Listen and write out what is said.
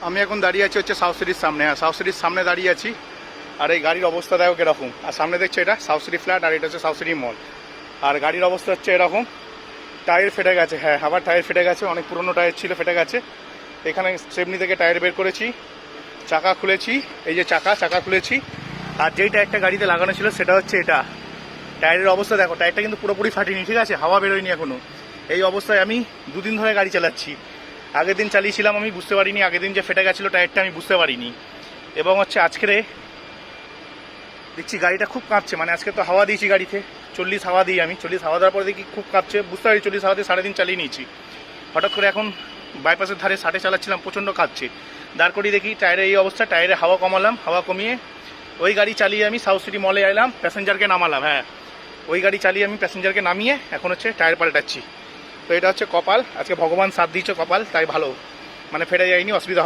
আমি এখন দাঁড়িয়ে আছি হচ্ছে সাউথ সিটির সামনে। হ্যাঁ, সাউথ সিটির সামনে দাঁড়িয়ে আছি। আর এই গাড়ির অবস্থা দেখো কীরকম। আর সামনে দেখছো এটা সাউথ সিটি ফ্ল্যাট, আর এটা হচ্ছে সাউথ সিটি মল। আর গাড়ির অবস্থা হচ্ছে এরকম, টায়ার ফেটে গেছে। হ্যাঁ, আবার টায়ার ফেটে গেছে, অনেক পুরনো টায়ার ছিল, ফেটে গেছে। এখানে স্টেপনি থেকে টায়ার বের করেছি, চাকা খুলেছি, এই যে চাকা খুলেছি। আর যেই টায়ারটা গাড়িতে লাগানো ছিল সেটা হচ্ছে এটা। টায়ারের অবস্থা দেখো, টায়ারটা কিন্তু পুরোপুরি ফাটিনি, ঠিক আছে, হাওয়া বেরোয়নি এখনো। এই অবস্থায় আমি দুদিন ধরে গাড়ি চালাচ্ছি। আগের দিন চালিয়েছিলাম, আমি বুঝতে পারিনি, আগের দিন যে ফেটে গেছিলো টায়ারটা আমি বুঝতে পারিনি। এবং হচ্ছে আজকে দেখছি গাড়িটা খুব কাঁপছে, মানে আজকে তো হাওয়া দিয়েছি গাড়িতে 40 হাওয়া দিই আমি, 40 হাওয়া দেওয়ার পরে দেখি খুব কাঁপছে, বুঝতে পারি 40 হাওয়াতে সারাদিন চালিয়ে নিয়েছি। হঠাৎ করে এখন বাইপাসের ধারে 60 চালাচ্ছিলাম, প্রচণ্ড কাঁপছে। দাঁড় করিয়ে দেখি টায়ারের এই অবস্থা, টায়ারে হাওয়া কমালাম, হাওয়া কমিয়ে ওই গাড়ি চালিয়ে আমি সাউথ সিটি মলে এলাম, প্যাসেঞ্জারকে নামালাম। হ্যাঁ, ওই গাড়ি চালিয়ে আমি প্যাসেঞ্জারকে নামিয়ে এখন হচ্ছে টায়ার পাল্টাচ্ছি। তো এটা হচ্ছে কপাল, আজকে ভগবান সাথ দিয়েছে কপাল, তাই ভালো, মানে ফেটে যায়নি, অসুবিধা হয়।